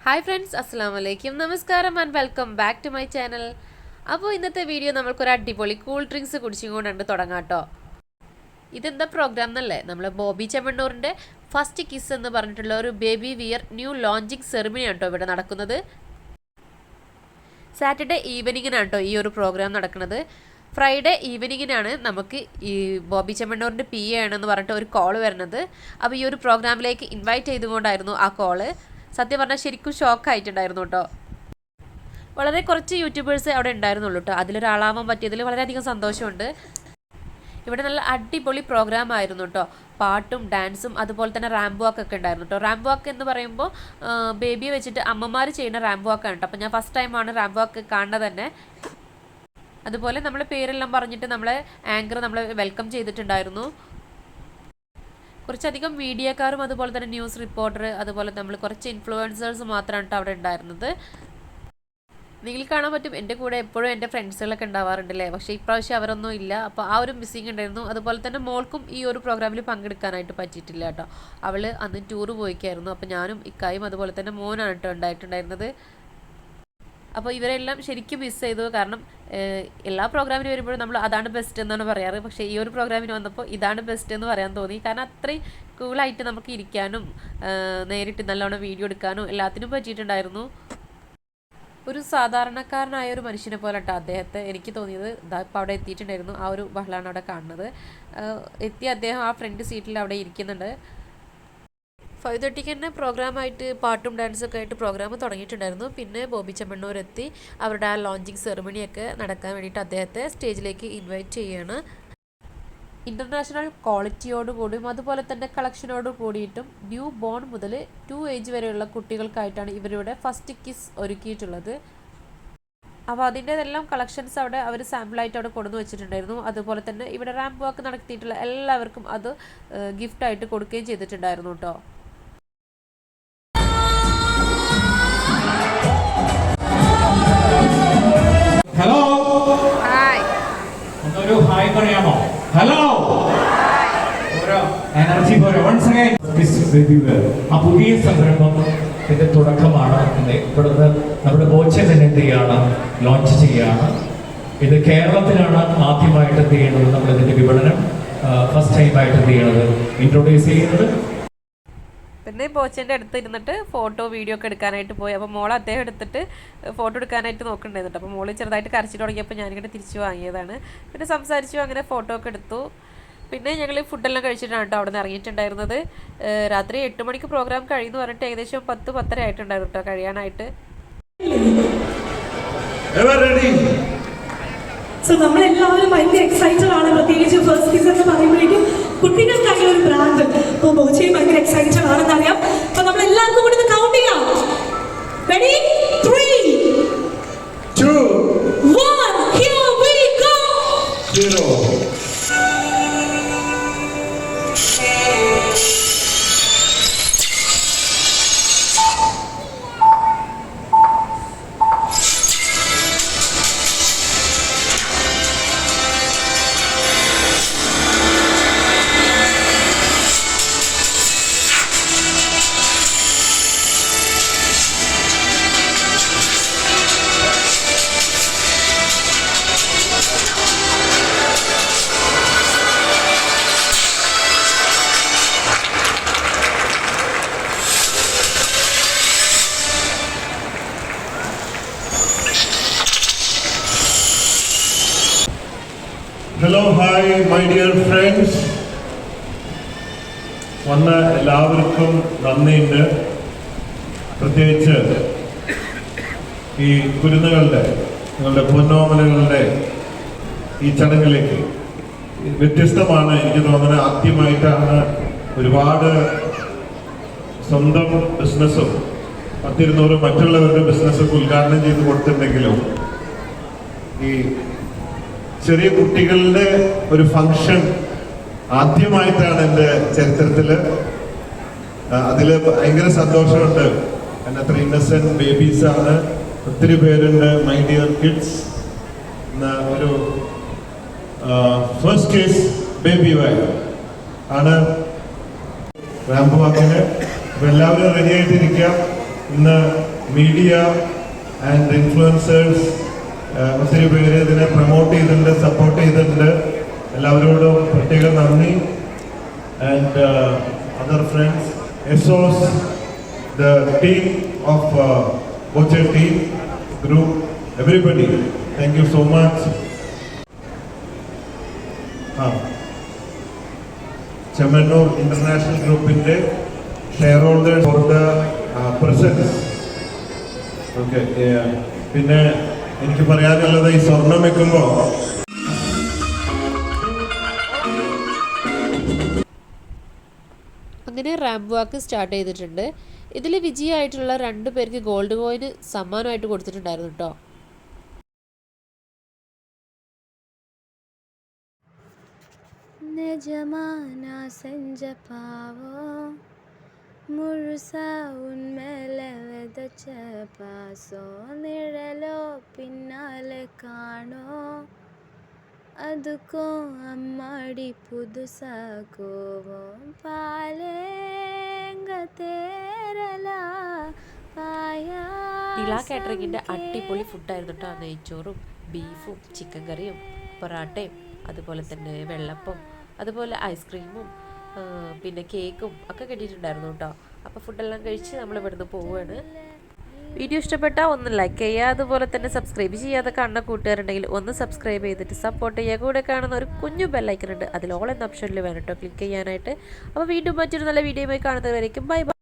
Hi friends, Assalamualaikum. Namaskaram and welcome back to my channel. അപ്പോൾ ഇന്നത്തെ video നമ്മൾക്കൊരു അടിപൊളി കൂൾ ഡ്രിങ്ക്സ് കുടിച്ചുകൊണ്ടുണ്ട് തുടങ്ങാം കേട്ടോ. ഇതെന്താ പ്രോഗ്രാം എന്നല്ലേ, നമ്മൾ ബോബി ചെമ്മണ്ണൂറിൻ്റെ ഫസ്റ്റ് കിസ് എന്ന് പറഞ്ഞിട്ടുള്ള ഒരു baby wear new launching ceremony ആണ് കേട്ടോ ഇവിടെ നടക്കുന്നത്. സാറ്റർഡേ ഈവനിങ്ങിനാണ് കേട്ടോ ഈ ഒരു പ്രോഗ്രാം നടക്കുന്നത്. ഫ്രൈഡേ ഈവനിങ്ങിനാണ് നമുക്ക് ഈ ബോബി ചെമ്മണ്ണൂറിൻ്റെ PA ആണെന്ന് പറഞ്ഞിട്ട് ഒരു കോൾ വരുന്നത്. അപ്പോൾ ഈ ഒരു പ്രോഗ്രാമിലേക്ക് ഇൻവൈറ്റ് ചെയ്തുകൊണ്ടായിരുന്നു ആ കോള്. സത്യം പറഞ്ഞാൽ ശരിക്കും ഷോക്കായിട്ടുണ്ടായിരുന്നു കേട്ടോ. വളരെ കുറച്ച് യൂട്യൂബേഴ്സ് അവിടെ ഉണ്ടായിരുന്നുള്ളൂ കേട്ടോ. അതിലൊരാളാവാൻ പറ്റിയതിൽ വളരെയധികം സന്തോഷമുണ്ട്. ഇവിടെ നല്ല അടിപൊളി പ്രോഗ്രാം ആയിരുന്നു കേട്ടോ. പാട്ടും ഡാൻസും അതുപോലെ തന്നെ റാമ്പ് വാക്ക് ഒക്കെ ഉണ്ടായിരുന്നു കേട്ടോ. റാമ്പ് വാക്ക് എന്ന് പറയുമ്പോൾ ബേബിയെ വെച്ചിട്ട് അമ്മമാർ ചെയ്യുന്ന റാമ്പ് വാക്കാണ് കേട്ടോ. അപ്പോൾ ഞാൻ ഫസ്റ്റ് ടൈമാണ് റാമ്പ് വാക്ക് കാണുന്നത് തന്നെ. അതുപോലെ നമ്മളെ പേരെല്ലാം പറഞ്ഞിട്ട് നമ്മളെ ആങ്കർ നമ്മളെ വെൽക്കം ചെയ്തിട്ടുണ്ടായിരുന്നു. കുറച്ചധികം മീഡിയക്കാരും അതുപോലെ തന്നെ ന്യൂസ് റിപ്പോർട്ടർ അതുപോലെ നമ്മൾ കുറച്ച് ഇൻഫ്ലുവൻസേഴ്സ് മാത്രമാണ് അവിടെ ഉണ്ടായിരുന്നത്. നിങ്ങൾ കാണാൻ പറ്റും എൻ്റെ കൂടെ എപ്പോഴും എൻ്റെ ഫ്രണ്ട്സുകളൊക്കെ ഉണ്ടാവാറുണ്ടല്ലേ, പക്ഷേ ഇപ്രാവശ്യം അവരൊന്നും ഇല്ല. അപ്പോൾ ആ ഒരു മിസ്സിങ് ഉണ്ടായിരുന്നു. അതുപോലെ തന്നെ മോൾക്കും ഈ ഒരു പ്രോഗ്രാമിൽ പങ്കെടുക്കാനായിട്ട് പറ്റിയിട്ടില്ല കേട്ടോ. അവൾ അന്ന് ടൂറ് പോയിക്കായിരുന്നു. അപ്പോൾ ഞാനും ഇക്കായും അതുപോലെ തന്നെ മോനാണ് കേട്ടോ ഉണ്ടായിട്ടുണ്ടായിരുന്നത്. അപ്പോൾ ഇവരെല്ലാം ശരിക്കും മിസ് ചെയ്തു. കാരണം എല്ലാ പ്രോഗ്രാമിന് വരുമ്പോഴും നമ്മൾ അതാണ് ബെസ്റ്റ് എന്നാണ് പറയാറ്. പക്ഷേ ഈ ഒരു പ്രോഗ്രാമിന് വന്നപ്പോൾ ഇതാണ് ബെസ്റ്റ് എന്ന് പറയാൻ തോന്നി. കാരണം അത്രയും കൂളായിട്ട് നമുക്ക് ഇരിക്കാനും നേരിട്ട് നല്ലോണം വീഡിയോ എടുക്കാനും എല്ലാത്തിനും പറ്റിയിട്ടുണ്ടായിരുന്നു. ഒരു സാധാരണക്കാരനായ ഒരു മനുഷ്യനെ പോലെ കേട്ടോ അദ്ദേഹത്തെ എനിക്ക് തോന്നിയത്. ഇപ്പോൾ അവിടെ എത്തിയിട്ടുണ്ടായിരുന്നു. ആ ഒരു ബഹളാണ് അവിടെ കാണുന്നത്. എത്തി അദ്ദേഹം ആ ഫ്രണ്ട് സീറ്റിൽ അവിടെ ഇരിക്കുന്നുണ്ട്. 5:30 തന്നെ പ്രോഗ്രാമായിട്ട് പാട്ടും ഡാൻസൊക്കെ ആയിട്ട് പ്രോഗ്രാം തുടങ്ങിയിട്ടുണ്ടായിരുന്നു. പിന്നെ ബോബി ചെമ്മണ്ണൂർ എത്തി അവരുടെ ആ ലോഞ്ചിങ് സെറിമണിയൊക്കെ നടക്കാൻ വേണ്ടിയിട്ട് അദ്ദേഹത്തെ സ്റ്റേജിലേക്ക് ഇൻവൈറ്റ് ചെയ്യുകയാണ്. ഇൻ്റർനാഷണൽ ക്വാളിറ്റിയോടുകൂടിയും അതുപോലെ തന്നെ കളക്ഷനോട് കൂടിയിട്ടും ന്യൂ ബോൺ മുതൽ 2 ഏജ് വരെയുള്ള കുട്ടികൾക്കായിട്ടാണ് ഇവരുടെ ഫസ്റ്റ് കിസ് ഒരുക്കിയിട്ടുള്ളത്. അപ്പോൾ അതിൻ്റെതെല്ലാം കളക്ഷൻസ് അവിടെ അവർ സാമ്പിളായിട്ട് അവിടെ കൊണ്ടുവന്ന് വെച്ചിട്ടുണ്ടായിരുന്നു. അതുപോലെ തന്നെ ഇവിടെ റാമ്പ് വാക്ക് നടത്തിയിട്ടുള്ള എല്ലാവർക്കും അത് ഗിഫ്റ്റായിട്ട് കൊടുക്കുകയും ചെയ്തിട്ടുണ്ടായിരുന്നു കേട്ടോ. ഹലോ ഹായ്, ഒന്നൊരു ഹായ് പറയാമോ? ഹലോ, ഒരു എനർജി പോലെ once again miss baby wear ആ പുതിയ സംരംഭം ഇതിന്റെ തുടക്കമാണ്. ഇവിടുന്ന് നമ്മുടെ ബോച്ചെ തന്നെ എന്ത് ചെയ്യാണ്, ലോഞ്ച് ചെയ്യാണ്. ഇത് കേരളത്തിലാണ് ആദ്യമായിട്ട് എന്ത് ചെയ്യുന്നത്, നമ്മളിതിന്റെ വിപണനം ഫസ്റ്റ് ടൈമായിട്ട് എന്ത് ചെയ്യണത്, ഇൻട്രൊഡ്യൂസ് ചെയ്യുന്നത്. പിന്നെ ബോച്ചൻ്റെ അടുത്ത് ഇരുന്നിട്ട് ഫോട്ടോ വീഡിയോ ഒക്കെ എടുക്കാനായിട്ട് പോയി. അപ്പോൾ മോൾ അദ്ദേഹം എടുത്തിട്ട് ഫോട്ടോ എടുക്കാനായിട്ട് നോക്കണ്ടായിരുന്നു. അപ്പോൾ മോൾ ചെറുതായിട്ട് കരച്ചിട്ട് തുടങ്ങിയപ്പോൾ ഞാനിങ്ങനെ തിരിച്ചു വാങ്ങിയതാണ്. പിന്നെ സംസാരിച്ചു, അങ്ങനെ ഫോട്ടോ ഒക്കെ എടുത്തു. പിന്നെ ഞങ്ങൾ ഫുഡെല്ലാം കഴിച്ചിട്ടാണ് കേട്ടോ അവിടെ നിന്ന് ഇറങ്ങിയിട്ടുണ്ടായിരുന്നത്. രാത്രി 8 മണിക്ക് പ്രോഗ്രാം കഴിയുമെന്ന് പറഞ്ഞിട്ട് ഏകദേശം 10-10:30 ആയിട്ടുണ്ടായിരുന്നു കേട്ടോ കഴിയാനായിട്ട്. നമ്മളെല്ലാവരും ഭയങ്കര എക്സൈറ്റഡ് ആണ്. പ്രത്യേകിച്ച് ഫസ്റ്റ് കിസ് എന്ന് പറയുമ്പോഴേക്കും കുട്ടികൾക്കായി ഒരു ബ്രാൻഡ്. അപ്പോൾ ബോച്ചയും ഭയങ്കര എക്സൈറ്റഡ് ആണെന്ന് അറിയാം. അപ്പൊ നമ്മൾ എല്ലാവർക്കും കൂടി കൗണ്ട് ചെയ്യാം. Ready? 3, 2, 1, here we go. 0. Hello, hi my dear friends. വന്ന എല്ലാവർക്കും നന്ദിയുണ്ട്. പ്രത്യേകിച്ച് ഈ കുരുന്നുകളുടെ, നിങ്ങളുടെ പൊന്നോമനകളുടെ ഈ ചടങ്ങിലേക്ക് വ്യത്യസ്തമാണ്. എനിക്ക് തോന്നുന്നത് ആദ്യമായിട്ടാണ് ഒരുപാട് സ്വന്തം ബിസിനസ്സും 10-200 മറ്റുള്ളവരുടെ ബിസിനസ്സൊക്കെ ഉദ്ഘാടനം ചെയ്ത് കൊടുത്തിട്ടുണ്ടെങ്കിലും ഈ ചെറിയ കുട്ടികളുടെ ഒരു ഫംഗ്ഷൻ ആദ്യമായിട്ടാണ് എൻ്റെ ചരിത്രത്തിൽ. അതിൽ ഭയങ്കര സന്തോഷമുണ്ട്. കാരണം അത്ര ഇന്നസെന്റ് ബേബീസാണ്, ഒത്തിരി പേരുണ്ട്. മൈ ഡിയർ കിഡ്സ് എന്ന ഒരു ഫസ്റ്റ് കേസ് ബേബി വയർ ആണ് റാമ്പ് വാക്കിന്. അപ്പോൾ എല്ലാവരും റെഡി ആയിട്ടിരിക്കുക. ഇന്ന് മീഡിയ ആൻഡ് ഇൻഫ്ലുവൻസേഴ്സ് ഒത്തിരി പേര് ഇതിനെ പ്രൊമോട്ട് ചെയ്തിട്ടുണ്ട്, സപ്പോർട്ട് ചെയ്തിട്ടുണ്ട്. എല്ലാവരോടും പ്രത്യേകം നന്ദി. ആൻഡ് അതർ ഫ്രണ്ട്സ്, എസോസ്, the team of Boche team group, everybody, thank you so much. Chamanur International Group inde shareholders for the presence. Okay, പിന്നെ എനിക്ക് പറയാനുള്ളത് ഈ സ്വർണം വെക്കുമ്പോൾ അങ്ങനെ റാമ്പ് വാക്ക് സ്റ്റാർട്ട് ചെയ്തിട്ടുണ്ട്. ഇതിൽ വിജയമായിട്ടുള്ള 2 പേർക്ക് ഗോൾഡ് കോയിന് സമ്മാനമായിട്ട് കൊടുത്തിട്ടുണ്ടായിരുന്നു കേട്ടോ. പിന്നാലെ കാണോ അതുക്കോ അമ്മാടി പുതുസാക്കോവും പാലേങ്ക തേരലാ പായാ. നില കാറ്ററിങ്ങിൻ്റെ അടിപൊളി ഫുഡായിരുന്നു കേട്ടോ. നെയ്ച്ചോറും ബീഫും ചിക്കൻ കറിയും പൊറാട്ടയും അതുപോലെ തന്നെ വെള്ളപ്പം, അതുപോലെ ഐസ്ക്രീമും പിന്നെ കേക്കും ഒക്കെ കിട്ടിയിട്ടുണ്ടായിരുന്നു കേട്ടോ. അപ്പോൾ ഫുഡെല്ലാം കഴിച്ച് നമ്മൾ ഇവിടുന്ന് പോവുകയാണ്. വീഡിയോ ഇഷ്ടപ്പെട്ടാൽ ഒന്ന് ലൈക്ക് ചെയ്യുക, അതുപോലെ തന്നെ സബ്സ്ക്രൈബ് ചെയ്യാതെ കാണുന്ന കൂട്ടുകാരുണ്ടെങ്കിൽ ഒന്ന് സബ്സ്ക്രൈബ് ചെയ്തിട്ട് സപ്പോർട്ട് ചെയ്യുക. കൂടെ കാണുന്ന ഒരു കുഞ്ഞു ബെല്ലൈക്കൺ ഉണ്ട്, അതിൽ ഓൾ എന്ന ഓപ്ഷനിൽ വേണം കേട്ടോ ക്ലിക്ക് ചെയ്യാനായിട്ട്. അപ്പോൾ വീണ്ടും മറ്റൊരു നല്ല വീഡിയോയുമായി കാണുന്നവരേക്കും ബൈ ബൈ.